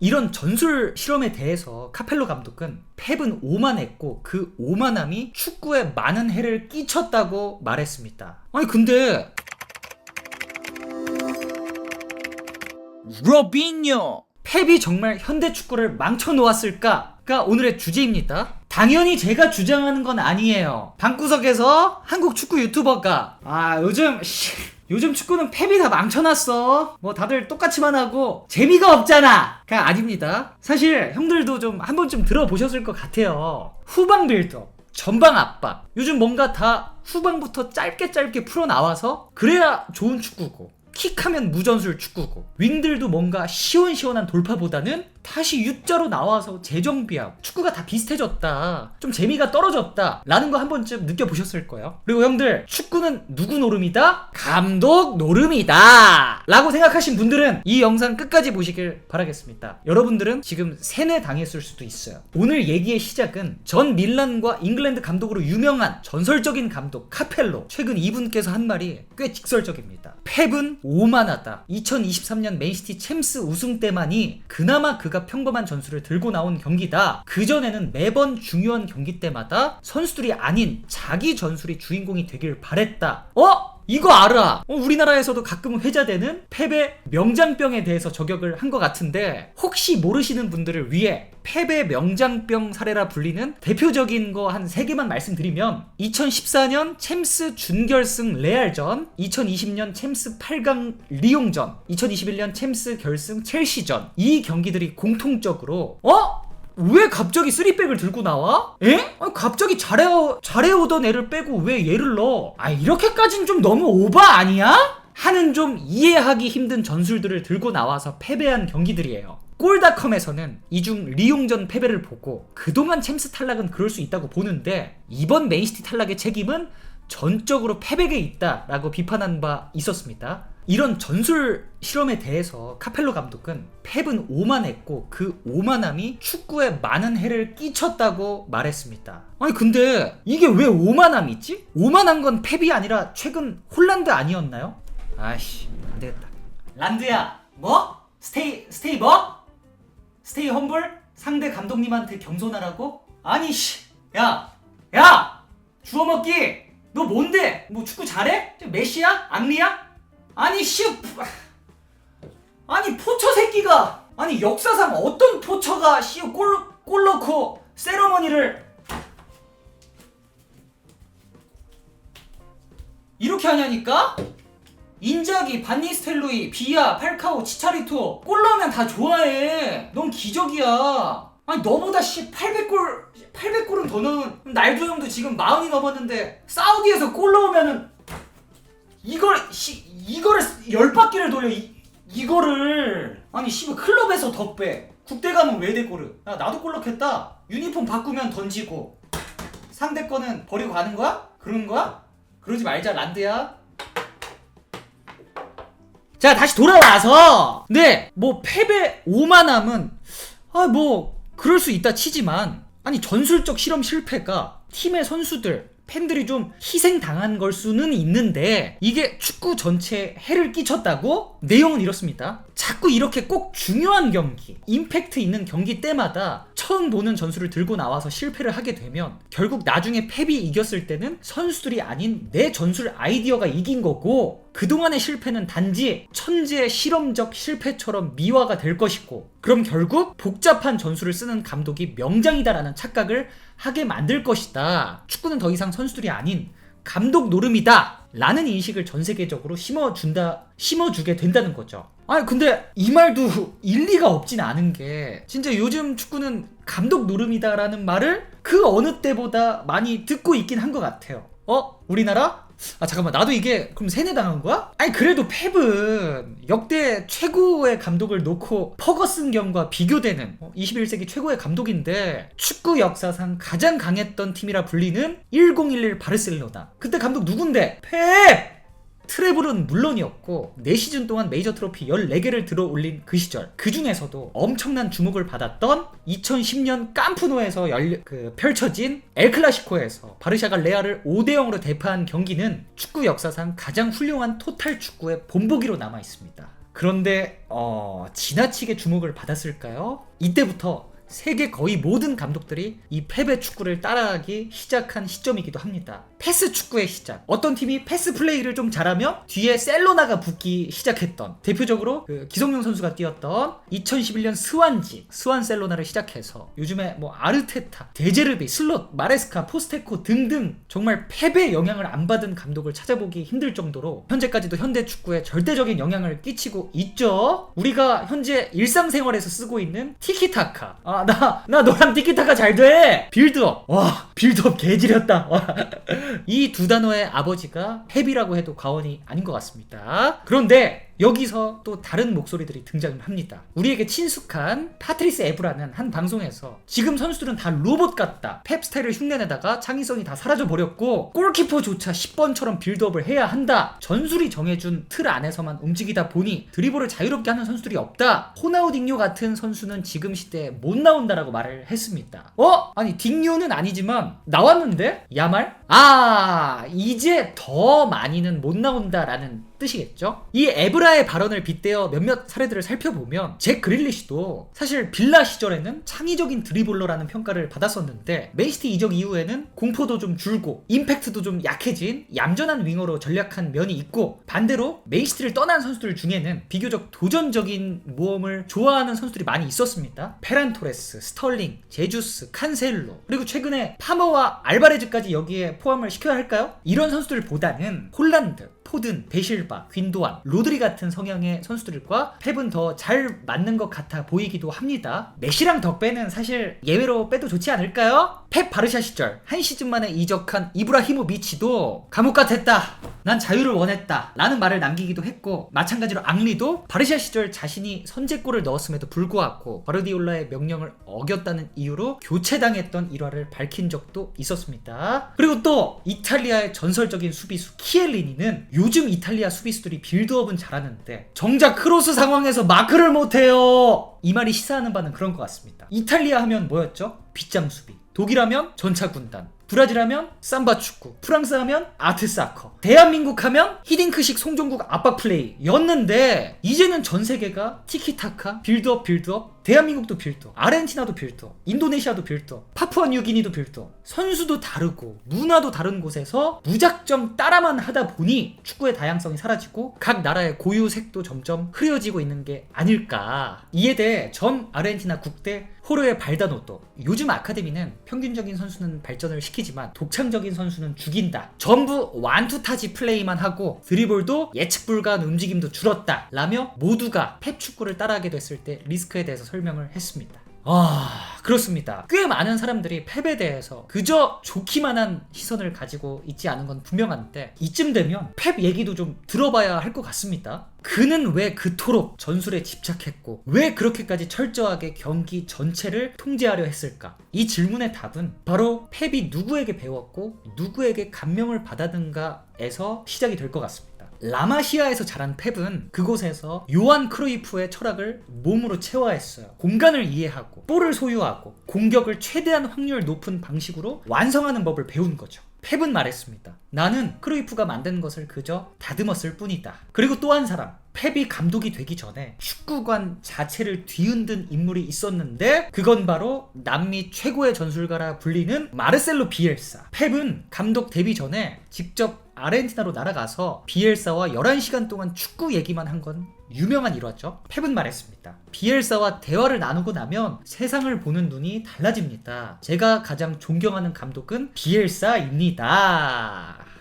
이런 전술 실험에 대해서 카펠로 감독은 펩은 오만했고 그 오만함이 축구에 많은 해를 끼쳤다고 말했습니다. 아니 근데 로빈요 펩이 정말 현대 축구를 망쳐놓았을까가 오늘의 주제입니다. 당연히 제가 주장하는 건 아니에요. 방구석에서 한국 축구 유튜버가 요즘 축구는 펩이 다 망쳐놨어. 뭐 다들 똑같이만 하고 재미가 없잖아. 가 아닙니다. 사실 형들도 좀 한 번쯤 들어보셨을 것 같아요. 후방 빌드업, 전방 압박. 요즘 뭔가 다 후방부터 짧게 풀어나와서 그래야 좋은 축구고, 킥하면 무전술 축구고, 윙들도 뭔가 시원시원한 돌파보다는 다시 U자로 나와서 재정비하고, 축구가 다 비슷해졌다, 좀 재미가 떨어졌다 라는 거 한 번쯤 느껴보셨을 거예요. 그리고 형들, 축구는 누구 노름이다? 감독 노름이다 라고 생각하신 분들은 이 영상 끝까지 보시길 바라겠습니다. 여러분들은 지금 세뇌 당했을 수도 있어요. 오늘 얘기의 시작은 전 밀란과 잉글랜드 감독으로 유명한 전설적인 감독 카펠로, 최근 이분께서 한 말이 꽤 직설적입니다. 펩은 오만하다. 2023년 맨시티 챔스 우승 때만이 그나마 그가 평범한 전술을 들고 나온 경기다. 그전에는 매번 중요한 경기 때마다 선수들이 아닌 자기 전술이 주인공이 되길 바랬다. 이거 알아. 우리나라에서도 가끔 회자되는 펩의 명장병에 대해서 저격을 한 것 같은데, 혹시 모르시는 분들을 위해 펩의 명장병 사례라 불리는 대표적인 거 한 3개만 말씀드리면, 2014년 챔스 준결승 레알전, 2020년 챔스 8강 리옹전, 2021년 챔스 결승 첼시전. 이 경기들이 공통적으로 왜 갑자기 3백을 들고 나와? 에? 갑자기 잘해오던 애를 빼고 왜 얘를 넣어? 이렇게까진 좀 너무 오바 아니야? 하는 좀 이해하기 힘든 전술들을 들고 나와서 패배한 경기들이에요. 골닷컴에서는 이중 리옹전 패배를 보고 그동안 챔스 탈락은 그럴 수 있다고 보는데, 이번 맨시티 탈락의 책임은 전적으로 펩에게 있다라고 비판한 바 있었습니다. 이런 전술 실험에 대해서 카펠로 감독은 펩은 오만했고 그 오만함이 축구에 많은 해를 끼쳤다고 말했습니다. 아니 근데 이게 왜 오만함이지? 오만한 건 펩이 아니라 최근 홀란드 아니었나요? 아이씨 안되겠다. 란드야 뭐? 스테이 뭐? 스테이 험블? 상대 감독님한테 겸손하라고? 아니 야 주워먹기 너 뭔데? 뭐 축구 잘해? 메시야? 앙리야? 아니 포처 새끼가, 아니 역사상 어떤 포처가 골 넣고 세러머니를 이렇게 하냐니까? 인자기, 반니스텔로이, 비아, 팔카오, 치차리토 골 넣으면 다 좋아해. 넌 기적이야. 아니 너보다 800골은 더 넣은 날도 형도 지금 40이 넘었는데 사우디에서 골 넣으면은 이거를 10바퀴를 돌려. 이거를 아니 클럽에서 더 빼. 국대 가면 왜 돼 골을? 나도 골 넣겠다. 유니폼 바꾸면 던지고 상대 거는 버리고 가는 거야? 그런 거야? 그러지 말자 란드야. 자 다시 돌아와서, 네 뭐 펩의 오만함은 뭐 그럴 수 있다 치지만, 아니 전술적 실험 실패가 팀의 선수들, 팬들이 좀 희생당한 걸 수는 있는데 이게 축구 전체에 해를 끼쳤다고? 내용은 이렇습니다. 자꾸 이렇게 꼭 중요한 경기, 임팩트 있는 경기 때마다 처음 보는 전술을 들고 나와서 실패를 하게 되면 결국 나중에 펩이 이겼을 때는 선수들이 아닌 내 전술 아이디어가 이긴 거고, 그동안의 실패는 단지 천재의 실험적 실패처럼 미화가 될 것이고, 그럼 결국 복잡한 전술을 쓰는 감독이 명장이다라는 착각을 하게 만들 것이다. 축구는 더 이상 선수들이 아닌 감독 노름이다 라는 인식을 전 세계적으로 심어주게 된다는 거죠. 아니 근데 이 말도 일리가 없진 않은 게, 진짜 요즘 축구는 감독 노름이다라는 말을 그 어느 때보다 많이 듣고 있긴 한 것 같아요. 우리나라? 잠깐만, 나도 이게 그럼 세뇌당한 거야? 아니 그래도 펩은 역대 최고의 감독을 놓고 퍼거슨 경과 비교되는 21세기 최고의 감독인데, 축구 역사상 가장 강했던 팀이라 불리는 1011 바르셀로나, 그때 감독 누군데? 펩! 트래블은 물론이었고 4시즌 동안 메이저 트로피 14개를 들어 올린 그 시절, 그 중에서도 엄청난 주목을 받았던 2010년 깜프노에서 펼쳐진 엘클라시코에서 바르샤가 레알을 5대0으로 대파한 경기는 축구 역사상 가장 훌륭한 토탈 축구의 본보기로 남아있습니다. 그런데 지나치게 주목을 받았을까요? 이때부터 세계 거의 모든 감독들이 이 패배 축구를 따라하기 시작한 시점이기도 합니다. 패스 축구의 시작. 어떤 팀이 패스 플레이를 좀 잘하면 뒤에 셀로나가 붙기 시작했던, 대표적으로 그 기성용 선수가 뛰었던 2011년 스완 셀로나를 시작해서 요즘에 뭐 아르테타, 데제르비, 슬롯, 마레스카, 포스테코 등등 정말 패배 영향을 안 받은 감독을 찾아보기 힘들 정도로 현재까지도 현대 축구에 절대적인 영향을 끼치고 있죠. 우리가 현재 일상생활에서 쓰고 있는 티키타카. 나 너랑 티키타카 잘 돼. 빌드업. 와, 빌드업 개지렸다. 이 두 단어의 아버지가 펩이라고 해도 과언이 아닌 것 같습니다. 그런데 여기서 또 다른 목소리들이 등장을 합니다. 우리에게 친숙한 파트리스 에브라는 한 방송에서 지금 선수들은 다 로봇 같다, 펩 스타일을 흉내내다가 창의성이 다 사라져버렸고 골키퍼조차 10번처럼 빌드업을 해야 한다, 전술이 정해준 틀 안에서만 움직이다 보니 드리블을 자유롭게 하는 선수들이 없다, 호나우딩요 같은 선수는 지금 시대에 못 나온다라고 말을 했습니다. 아니 딩요는 아니지만 나왔는데? 야말? 이제 더 많이는 못 나온다라는 뜻이겠죠? 이 에브라의 발언을 빗대어 몇몇 사례들을 살펴보면 잭 그릴리시도 사실 빌라 시절에는 창의적인 드리블러라는 평가를 받았었는데 맨시티 이적 이후에는 공포도 좀 줄고 임팩트도 좀 약해진 얌전한 윙어로 전략한 면이 있고, 반대로 맨시티를 떠난 선수들 중에는 비교적 도전적인 모험을 좋아하는 선수들이 많이 있었습니다. 페란 토레스, 스털링, 제주스, 칸셀로, 그리고 최근에 파머와 알바레즈까지 여기에 포함을 시켜야 할까요? 이런 선수들보다는 홀란드, 포든, 베실바, 귄도안, 로드리 같은 성향의 선수들과 펩은 더 잘 맞는 것 같아 보이기도 합니다. 메시랑 덕배는 사실 예외로 빼도 좋지 않을까요? 펩 바르샤 시절 한 시즌 만에 이적한 이브라히모비치도 감옥 같았다, 난 자유를 원했다 라는 말을 남기기도 했고, 마찬가지로 앙리도 바르샤 시절 자신이 선제골을 넣었음에도 불구하고 과르디올라의 명령을 어겼다는 이유로 교체당했던 일화를 밝힌 적도 있었습니다. 그리고 또 이탈리아의 전설적인 수비수 키엘리니는 요즘 이탈리아 수비수들이 빌드업은 잘하는데 정작 크로스 상황에서 마크를 못해요, 이 말이 시사하는 바는 그런 것 같습니다. 이탈리아 하면 뭐였죠? 빗장 수비. 독일 하면 전차 군단, 브라질 하면 삼바 축구, 프랑스 하면 아트 사커, 대한민국 하면 히딩크식 송종국 압박 플레이 였는데, 이제는 전 세계가 티키타카, 빌드업, 대한민국도 빌드업, 아르헨티나도 빌드업, 인도네시아도 빌드업, 파푸아뉴기니도 빌드업. 선수도 다르고 문화도 다른 곳에서 무작정 따라만 하다 보니 축구의 다양성이 사라지고 각 나라의 고유색도 점점 흐려지고 있는 게 아닐까. 이에 대해 전 아르헨티나 국대 호르헤 발다노또, 요즘 아카데미는 평균적인 선수는 발전을 시키지만 독창적인 선수는 죽인다, 전부 완투타지 플레이만 하고 드리블도 예측 불가한 움직임도 줄었다 라며 모두가 펩 축구를 따라하게 됐을 때 리스크에 대해서 설명을 했습니다. 그렇습니다. 꽤 많은 사람들이 펩에 대해서 그저 좋기만 한 시선을 가지고 있지 않은 건 분명한데, 이쯤 되면 펩 얘기도 좀 들어봐야 할 것 같습니다. 그는 왜 그토록 전술에 집착했고 왜 그렇게까지 철저하게 경기 전체를 통제하려 했을까? 이 질문의 답은 바로 펩이 누구에게 배웠고 누구에게 감명을 받았는가에서 시작이 될 것 같습니다. 라마시아에서 자란 펩은 그곳에서 요한 크루이프의 철학을 몸으로 체화했어요. 공간을 이해하고 볼을 소유하고 공격을 최대한 확률 높은 방식으로 완성하는 법을 배운 거죠. 펩은 말했습니다. 나는 크루이프가 만든 것을 그저 다듬었을 뿐이다. 그리고 또 한 사람, 펩이 감독이 되기 전에 축구관 자체를 뒤흔든 인물이 있었는데 그건 바로 남미 최고의 전술가라 불리는 마르셀로 비엘사. 펩은 감독 데뷔 전에 직접 아르헨티나로 날아가서 비엘사와 11시간 동안 축구 얘기만 한 건 유명한 일화죠. 펩은 말했습니다. 비엘사와 대화를 나누고 나면 세상을 보는 눈이 달라집니다. 제가 가장 존경하는 감독은 비엘사입니다.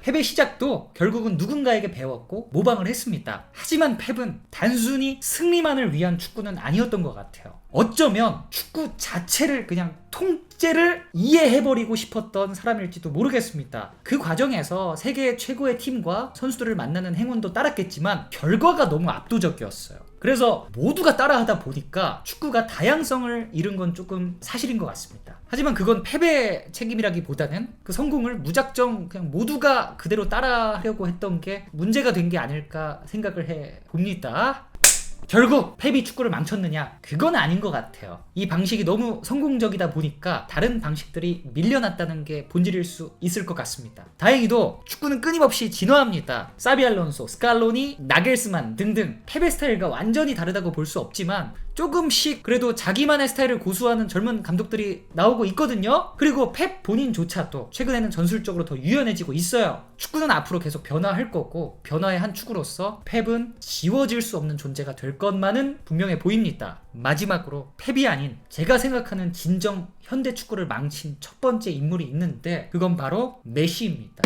펩의 시작도 결국은 누군가에게 배웠고 모방을 했습니다. 하지만 펩은 단순히 승리만을 위한 축구는 아니었던 것 같아요. 어쩌면 축구 자체를 그냥 통째를 이해해버리고 싶었던 사람일지도 모르겠습니다. 그 과정에서 세계 최고의 팀과 선수들을 만나는 행운도 따랐겠지만 결과가 너무 압도적이었어요. 그래서 모두가 따라하다 보니까 축구가 다양성을 잃은 건 조금 사실인 것 같습니다. 하지만 그건 펩의 책임이라기보다는 그 성공을 무작정 그냥 모두가 그대로 따라하려고 했던 게 문제가 된 게 아닐까 생각을 해 봅니다. 결국 펩이 축구를 망쳤느냐? 그건 아닌 것 같아요. 이 방식이 너무 성공적이다 보니까 다른 방식들이 밀려났다는 게 본질일 수 있을 것 같습니다. 다행히도 축구는 끊임없이 진화합니다. 사비 알론소, 스칼로니, 나겔스만 등등 펩의 스타일과 완전히 다르다고 볼 수 없지만 조금씩 그래도 자기만의 스타일을 고수하는 젊은 감독들이 나오고 있거든요. 그리고 펩 본인조차도 최근에는 전술적으로 더 유연해지고 있어요. 축구는 앞으로 계속 변화할 거고 변화의 한 축으로서 펩은 지워질 수 없는 존재가 될 것만은 분명해 보입니다. 마지막으로 펩이 아닌 제가 생각하는 진정 현대 축구를 망친 첫 번째 인물이 있는데 그건 바로 메시입니다.